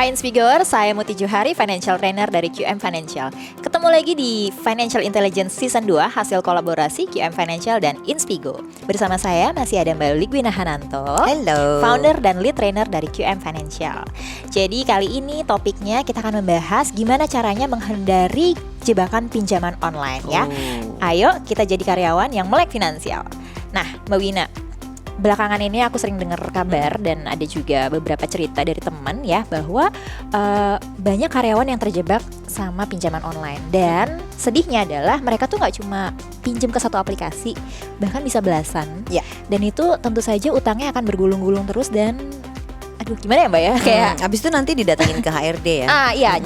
Hai Inspigoer, saya Muti Johari, Financial Trainer dari QM Financial. Ketemu lagi di Financial Intelligence Season 2, hasil kolaborasi QM Financial dan Inspigo. Bersama saya masih ada Mbak Ligwina Hananto, Hello, founder dan lead trainer dari QM Financial. Jadi kali ini topiknya kita akan membahas gimana caranya menghindari jebakan pinjaman online ya. Ayo kita jadi karyawan yang melek finansial. Nah Mbak Wina, belakangan ini aku sering dengar kabar dan ada juga beberapa cerita dari teman ya bahwa banyak karyawan yang terjebak sama pinjaman online. Dan sedihnya adalah mereka tuh nggak cuma pinjam ke satu aplikasi, bahkan bisa belasan. Ya. Dan itu tentu saja utangnya akan bergulung-gulung terus dan aduh gimana ya Mbak ya kayak abis itu nanti didatengin ke HRD ya. iya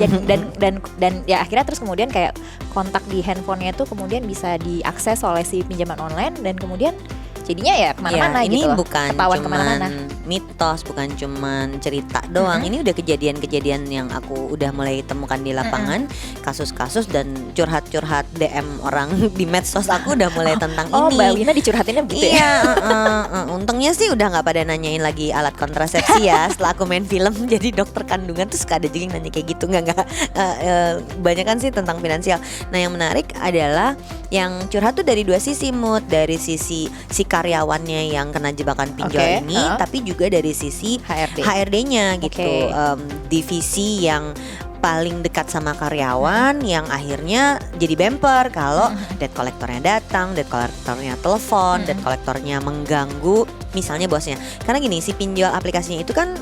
dan ya akhirnya terus kemudian kayak kontak di handphonenya tuh kemudian bisa diakses oleh si pinjaman online dan kemudian jadinya ya kemana-mana ini gitu loh. Bukan Ketahuan cuman kemana-mana. mitos, bukan cuman cerita doang. Ini udah kejadian-kejadian yang aku udah mulai temukan di lapangan, kasus-kasus dan curhat-curhat DM orang di medsos aku udah mulai tentang Oh ini. Mbak Wina dicurhatinnya begitu ya? Iya, untungnya sih udah nggak pada nanyain lagi alat kontrasepsi ya. Setelah aku main film jadi dokter kandungan tuh suka ada juga yang nanya kayak gitu, nggak banyak kan sih tentang finansial. Nah yang menarik adalah yang curhat tuh dari dua sisi, Mood. Dari sisi si karyawannya yang kena jebakan pinjol ini, tapi juga dari sisi HRD-nya gitu. Divisi yang paling dekat sama karyawan yang akhirnya jadi bumper kalau debt collectornya datang, debt collectornya telepon, debt collectornya mengganggu misalnya bosnya. Karena gini, si pinjol aplikasinya itu kan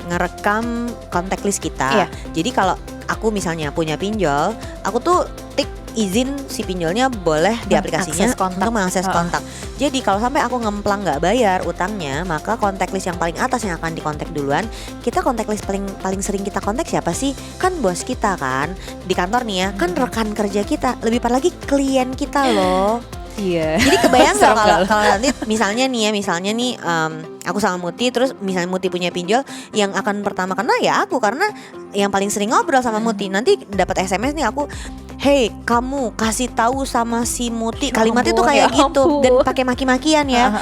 ngerekam kontak list kita. Jadi kalau aku misalnya punya pinjol, aku tuh tik izin si pinjolnya boleh di aplikasinya untuk mengakses kontak. Jadi kalau sampai aku ngemplang nggak bayar utangnya, maka kontak list yang paling atas yang akan dikontak duluan. Kita kontak list paling sering kita kontak siapa sih? Kan bos kita kan di kantor nih ya, kan rekan kerja kita, lebih parah lagi klien kita loh. Iya. Jadi kebayang nggak kalau nanti misalnya nih aku sama Muti, terus misalnya Muti punya pinjol, yang akan pertama kena ya aku, karena yang paling sering ngobrol sama Muti. Nanti dapat SMS nih aku, hey kamu kasih tahu sama si Muti, kalimatnya tuh kayak gitu dan pakai maki-makian ya.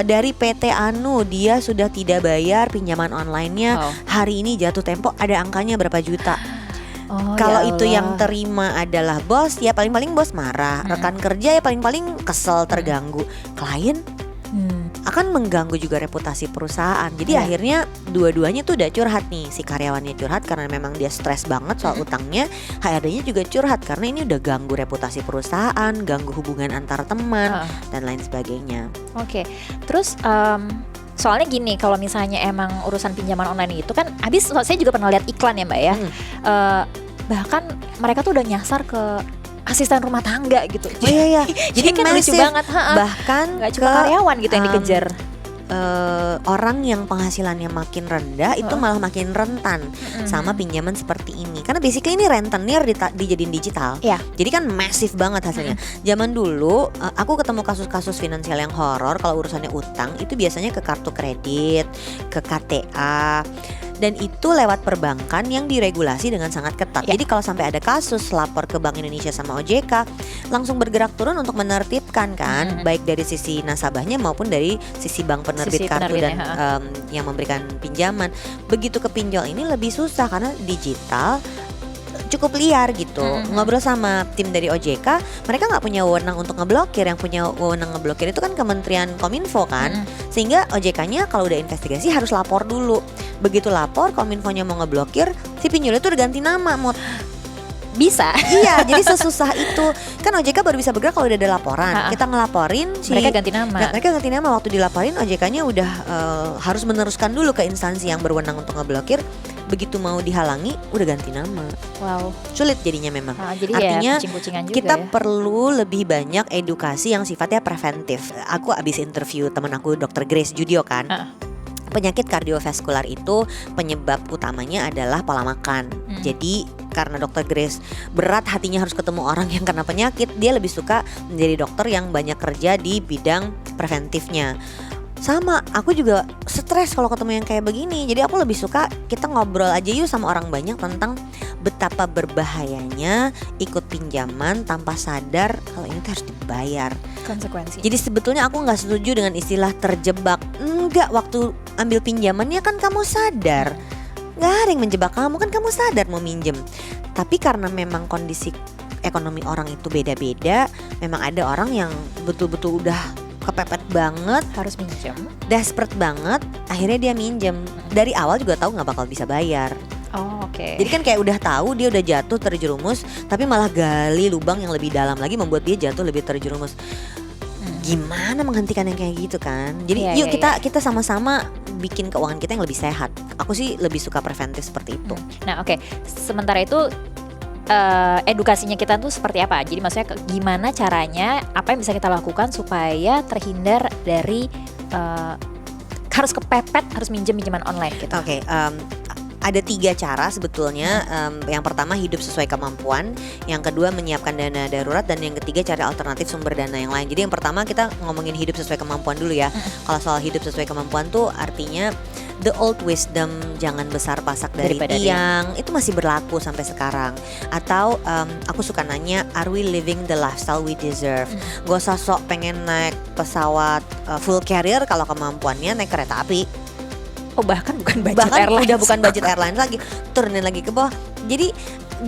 Dari PT Anu dia sudah tidak bayar pinjaman online-nya, hari ini jatuh tempo ada angkanya berapa juta. Kalau ya itu yang terima adalah bos, ya paling-paling bos marah. Rekan kerja ya paling-paling kesel, terganggu. Klien akan mengganggu juga reputasi perusahaan. Jadi akhirnya dua-duanya tuh udah curhat nih. Si karyawannya curhat karena memang dia stres banget soal utangnya. HRD-nya juga curhat karena ini udah ganggu reputasi perusahaan, ganggu hubungan antar teman dan lain sebagainya. Oke. Terus soalnya gini, kalau misalnya emang urusan pinjaman online itu kan saya juga pernah lihat iklan ya Mbak ya. Bahkan mereka tuh udah nyasar ke asisten rumah tangga gitu. Iya. Jadi kan lucu banget. Bahkan nggak cuma karyawan gitu yang dikejar. Orang yang penghasilannya makin rendah itu malah makin rentan sama pinjaman seperti ini. Karena basically ini rentenir dijadiin digital. Jadi kan masif banget hasilnya. Zaman dulu aku ketemu kasus-kasus finansial yang horor kalau urusannya utang itu biasanya ke kartu kredit, ke KTA. Dan itu lewat perbankan yang diregulasi dengan sangat ketat. Jadi kalau sampai ada kasus lapor ke Bank Indonesia sama OJK, langsung bergerak turun untuk menertibkan kan, baik dari sisi nasabahnya maupun dari sisi bank penerbit kartu dan yang memberikan pinjaman. Begitu ke pinjol ini lebih susah karena digital, cukup liar gitu. Ngobrol sama tim dari OJK, mereka nggak punya wewenang untuk ngeblokir. Yang punya wewenang ngeblokir itu kan Kementerian Kominfo kan. Sehingga OJK-nya kalau udah investigasi harus lapor dulu. Begitu lapor, Kominfo-nya mau ngeblokir, si pinjol itu udah ganti nama, Bisa. Iya, jadi sesusah itu. Kan OJK baru bisa bergerak kalau udah ada laporan. Kita ngelaporin mereka ganti nama. Mereka ganti nama, waktu dilaporin OJK-nya udah harus meneruskan dulu ke instansi yang berwenang untuk ngeblokir. Begitu mau dihalangi udah ganti nama. Wow, sulit jadinya memang. Jadi artinya ya, kucing-kucingan juga kita ya. perlu lebih banyak edukasi yang sifatnya preventif. Aku abis interview teman aku Dr. Grace Judio kan. Penyakit kardiovaskular itu penyebab utamanya adalah pola makan. Jadi karena Dr. Grace berat hatinya harus ketemu orang yang kena penyakit, dia lebih suka menjadi dokter yang banyak kerja di bidang preventifnya. Sama, aku juga stres kalau ketemu yang kayak begini. Jadi aku lebih suka kita ngobrol aja yuk sama orang banyak tentang betapa berbahayanya ikut pinjaman tanpa sadar kalau ini harus dibayar konsekuensi. Jadi sebetulnya aku gak setuju dengan istilah terjebak. Enggak, waktu ambil pinjamannya kan kamu sadar nggak ada yang menjebak kamu, kan kamu sadar mau minjem. Tapi karena memang kondisi ekonomi orang itu beda-beda, memang ada orang yang betul-betul udah kepepet banget, Harus minjem. desperate banget, akhirnya dia minjem. Dari awal juga tahu nggak bakal bisa bayar. Oh, oke. Jadi kan kayak udah tahu dia udah jatuh terjerumus, tapi malah gali lubang yang lebih dalam lagi, membuat dia jatuh lebih terjerumus. Gimana menghentikan yang kayak gitu kan? Jadi Iya, yuk iya, kita sama-sama bikin keuangan kita yang lebih sehat. Aku sih lebih suka preventif seperti itu. Nah, oke. Sementara itu edukasinya kita tuh seperti apa? Jadi maksudnya gimana caranya, apa yang bisa kita lakukan supaya terhindar dari harus kepepet, harus minjeman online gitu. Oke, ada 3 cara sebetulnya. Yang pertama hidup sesuai kemampuan, yang kedua menyiapkan dana darurat, dan yang ketiga cari alternatif sumber dana yang lain. Jadi yang pertama kita ngomongin hidup sesuai kemampuan dulu ya. Kalau soal hidup sesuai kemampuan tuh artinya the old wisdom, jangan besar pasak dari Daripada tiang, itu masih berlaku sampai sekarang. Atau aku suka nanya, are we living the lifestyle we deserve? Gak usah sok pengen naik pesawat full carrier kalau kemampuannya naik kereta api. Oh, bahkan bukan budget airlines. Udah bukan budget airlines lagi, turunin lagi ke bawah. Jadi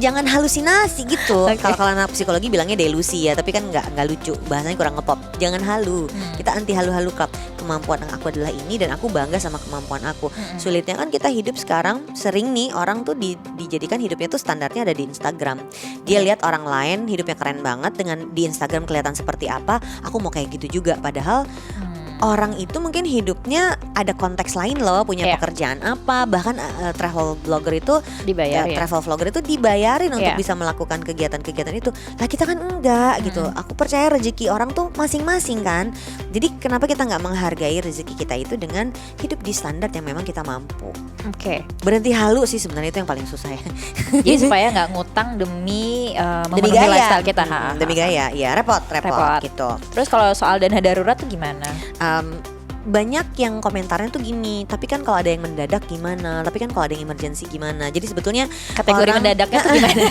jangan halusinasi gitu. Oke. Kalau anak psikologi bilangnya delusi ya, tapi kan nggak lucu, bahasanya kurang ngepop. Jangan halu. Kita anti halu-halu club. Kemampuan aku adalah ini dan aku bangga sama kemampuan aku. Sulitnya kan kita hidup sekarang sering nih orang tuh dijadikan hidupnya tuh standarnya ada di Instagram. Dia lihat orang lain hidupnya keren banget dengan di Instagram kelihatan seperti apa, aku mau kayak gitu juga. Padahal orang itu mungkin hidupnya ada konteks lain loh, punya Iya. pekerjaan apa, bahkan travel blogger itu Dibayar ya. travel vlogger itu dibayarin untuk Iya. bisa melakukan kegiatan-kegiatan itu. Lah kita kan enggak gitu. Aku percaya rezeki orang tuh masing-masing kan. Jadi kenapa kita nggak menghargai rezeki kita itu dengan hidup di standar yang memang kita mampu. Oke. Berhenti halu sih sebenarnya, itu yang paling susah ya. Jadi supaya nggak ngutang demi Demi memenuhi gaya. lifestyle kita. Demi gaya, ya repot Repot. gitu. Terus kalau soal dana darurat tuh gimana? Banyak yang komentarnya tuh gini, tapi kan kalau ada yang mendadak gimana, tapi kan kalau ada yang emergency gimana. Jadi sebetulnya Kategori orang- mendadaknya tuh gimana?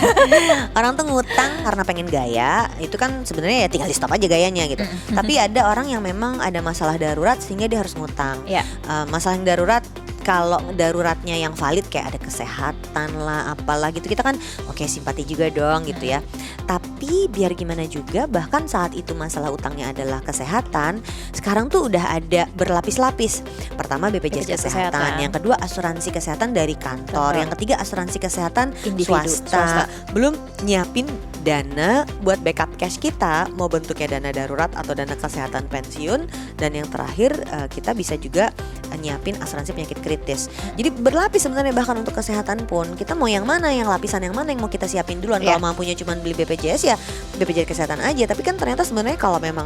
orang tuh ngutang karena pengen gaya, itu kan sebenarnya ya tinggal di stop aja gayanya gitu. Tapi ada orang yang memang ada masalah darurat sehingga dia harus ngutang. Iya. Masalah yang darurat, kalau daruratnya yang valid kayak ada kesehatan lah apalah gitu, kita kan oke, simpati juga dong gitu ya. Tapi biar gimana juga, bahkan saat itu masalah utangnya adalah kesehatan, sekarang tuh udah ada berlapis-lapis. Pertama BPJS BPJS kesehatan, kesehatan. yang kedua asuransi kesehatan dari kantor, yang ketiga asuransi kesehatan Individu, swasta. Belum nyiapin dana buat backup cash kita, mau bentuknya dana darurat atau dana kesehatan pensiun, dan yang terakhir kita bisa juga nyiapin asuransi penyakit kritis. Jadi berlapis sebenarnya, bahkan untuk kesehatan pun kita mau yang mana, yang lapisan yang mana yang mau kita siapin duluan. Iya. Kalau mampunya cuma beli BPJS ya BPJS kesehatan aja, tapi kan ternyata sebenarnya kalau memang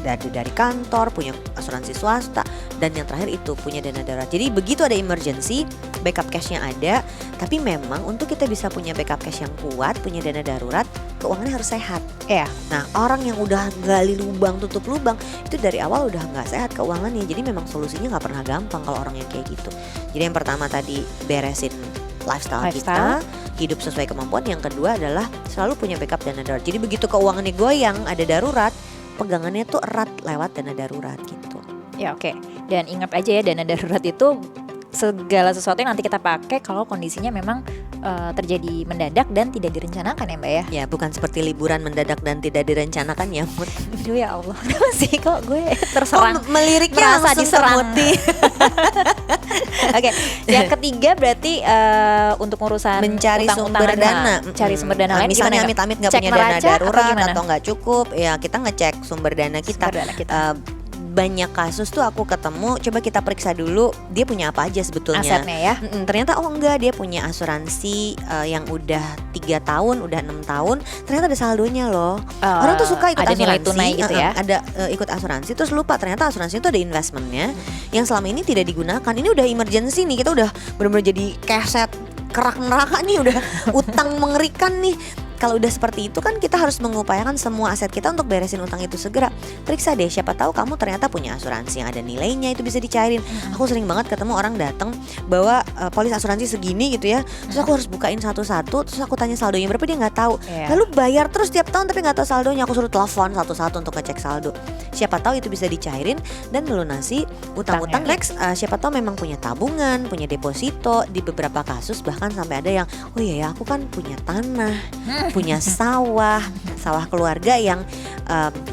dari kantor punya asuransi swasta, dan yang terakhir itu punya dana darurat. Jadi begitu ada emergency, backup cashnya ada. Tapi memang untuk kita bisa punya backup cash yang kuat, punya dana darurat, keuangannya harus sehat. Iya. Nah, orang yang udah gali lubang tutup lubang itu dari awal udah nggak sehat keuangannya. Jadi memang solusinya nggak pernah gampang kalau orang yang kayak gitu. Jadi yang pertama tadi beresin lifestyle kita, hidup sesuai kemampuan. Yang kedua adalah selalu punya backup dana darurat. Jadi begitu keuangannya goyang, ada darurat, pegangannya tuh erat lewat dana darurat gitu. Ya, oke. Dan ingat aja ya, dana darurat itu segala sesuatu yang nanti kita pakai kalau kondisinya memang terjadi mendadak dan tidak direncanakan ya Mbak ya. Ya, bukan seperti liburan mendadak dan tidak direncanakan ya, Mut. Aduh ya Allah, kenapa sih kok gue terserang? Meliriknya merasa langsung diserang. ke Muti. Oke, yang ketiga berarti untuk urusan Mencari sumber utang-utangan, dana. cari sumber dana lain Misalnya gimana? amit-amit nggak Cek punya dana neraca atau darurat gimana? atau nggak cukup, ya kita ngecek sumber dana kita. Sumber dana kita. Banyak kasus tuh aku ketemu, coba kita periksa dulu dia punya apa aja sebetulnya. Asetnya ya. Ternyata oh enggak, dia punya asuransi yang udah 3 tahun, udah 6 tahun, ternyata ada saldonya loh. Orang tuh suka ikut ada asuransi, nilai tunai gitu ya. ada ikut asuransi, terus lupa ternyata asuransi itu ada investmentnya yang selama ini tidak digunakan. Ini udah emergency nih, kita udah benar-benar jadi keset kerak neraka nih, udah utang mengerikan nih. kalau udah seperti itu kan kita harus mengupayakan semua aset kita untuk beresin utang itu segera. Periksa deh, siapa tahu kamu ternyata punya asuransi yang ada nilainya, itu bisa dicairin. Aku sering banget ketemu orang datang bawa polis asuransi segini gitu ya, terus aku harus bukain satu-satu, terus aku tanya saldonya berapa, dia nggak tahu. Lalu bayar terus tiap tahun tapi nggak tahu saldonya. Aku suruh telepon satu-satu untuk ngecek saldo. Siapa tahu itu bisa dicairin dan melunasi utang-utang. Next, siapa tahu memang punya tabungan, punya deposito. Di beberapa kasus bahkan sampai ada yang, oh iya ya, aku kan punya tanah, punya sawah keluarga yang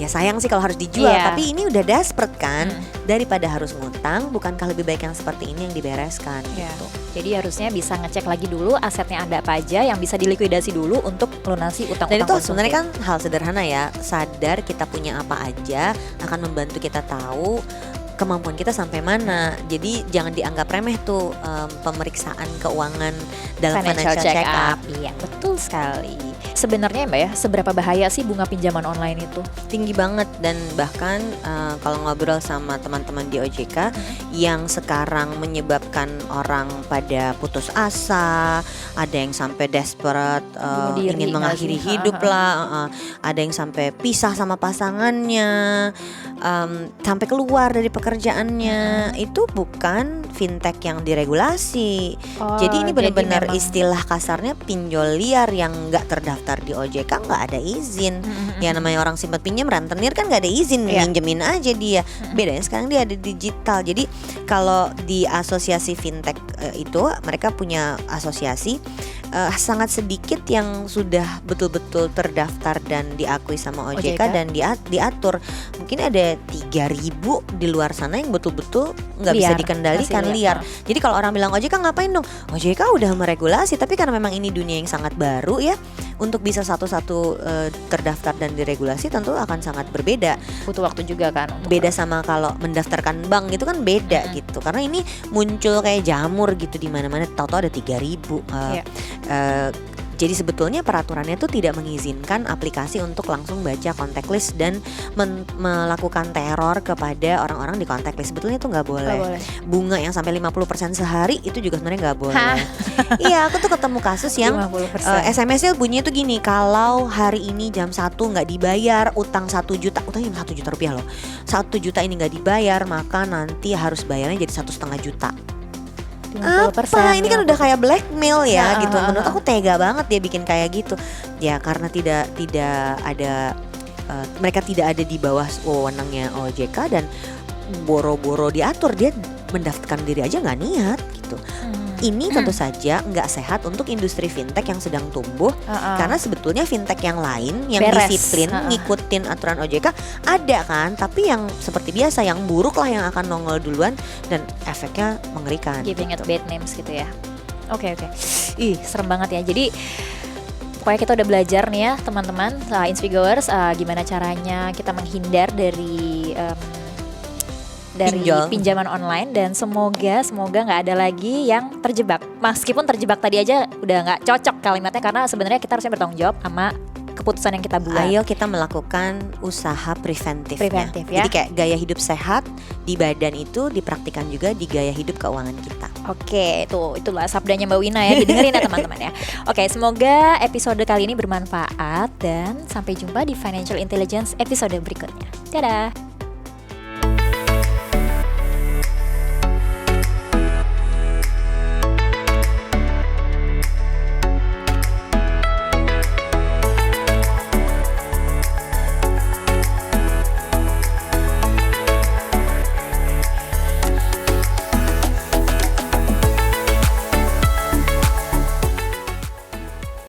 ya sayang sih kalau harus dijual, tapi ini udah desperate kan. Daripada harus ngutang, bukankah lebih baik yang seperti ini yang dibereskan gitu. Jadi harusnya bisa ngecek lagi dulu asetnya ada apa aja yang bisa dilikuidasi dulu untuk melunasi utang-utang. Dan itu sebenarnya kan hal sederhana ya, sadar kita punya apa aja akan membantu kita tahu kemampuan kita sampai mana. Jadi jangan dianggap remeh tuh pemeriksaan keuangan dalam financial check up. Iya, betul sekali. Sebenarnya Mbak ya, seberapa bahaya sih bunga pinjaman online itu? Tinggi banget, dan bahkan kalau ngobrol sama teman-teman di OJK yang sekarang menyebabkan orang pada putus asa, ada yang sampai desperate ingin mengakhiri hidup lah, ada yang sampai pisah sama pasangannya, sampai keluar dari pekerjaannya. Itu bukan fintech yang diregulasi. Jadi ini benar-benar istilah kasarnya pinjol liar yang nggak terdaftar di OJK, nggak ada izin. Ya namanya orang simpan pinjam, rentenir kan nggak ada izin, minjemin aja dia. Bedanya sekarang dia ada digital. Jadi kalau di asosiasi fintech itu mereka punya asosiasi, sangat sedikit yang sudah betul-betul terdaftar dan diakui sama OJK. Dan diatur. Mungkin ada 3.000 di luar sana yang betul-betul nggak bisa dikendalikan, liar. Jadi kalau orang bilang OJK ngapain dong? OJK udah meregulasi, tapi karena memang ini dunia yang sangat baru ya, untuk bisa satu-satu terdaftar dan diregulasi tentu akan sangat berbeda. Butuh waktu juga kan. Beda sama kalau mendaftarkan bank gitu kan beda gitu. Karena ini muncul kayak jamur gitu di mana-mana, tahu-tahu ada 3.000. Jadi sebetulnya peraturannya tuh tidak mengizinkan aplikasi untuk langsung baca contact list dan melakukan teror kepada orang-orang di contact list. Sebetulnya itu nggak boleh. Bunga yang sampai 50% sehari itu juga sebenarnya nggak boleh. Iya, aku tuh ketemu kasus yang SMS-nya bunyinya tuh gini, kalau hari ini jam 1 nggak dibayar utang 1 juta, utangnya 1 juta rupiah loh, 1 juta ini nggak dibayar, maka nanti harus bayarnya jadi 1,5 juta. Apa ini kan udah kayak blackmail ya gitu. Menurut aku tega banget dia bikin kayak gitu. Ya karena tidak ada mereka tidak ada di bawah wewenangnya OJK dan boro-boro diatur, dia mendaftarkan diri aja nggak niat gitu. Ini tentu saja nggak sehat untuk industri fintech yang sedang tumbuh, karena sebetulnya fintech yang lain yang disiplin ngikutin aturan OJK ada kan, tapi yang seperti biasa yang buruk lah yang akan nongol duluan dan efeknya mengerikan. Giving it bad names gitu ya. Oke. Ih, serem banget ya. Jadi pokoknya kita udah belajar nih ya teman-teman, Inspigoers, gimana caranya kita menghindar dari pinjaman online, dan semoga nggak ada lagi yang terjebak. Meskipun terjebak tadi aja udah nggak cocok kalimatnya, karena sebenarnya kita harusnya bertanggung jawab sama keputusan yang kita buat. Ayo kita melakukan usaha preventif ya. Jadi kayak gaya hidup sehat di badan itu dipraktikkan juga di gaya hidup keuangan kita. Oke, itulah sabdanya Mbak Wina ya, didengerin ya teman-teman ya. Oke, semoga episode kali ini bermanfaat dan sampai jumpa di Financial Intelligence episode berikutnya. Dadah.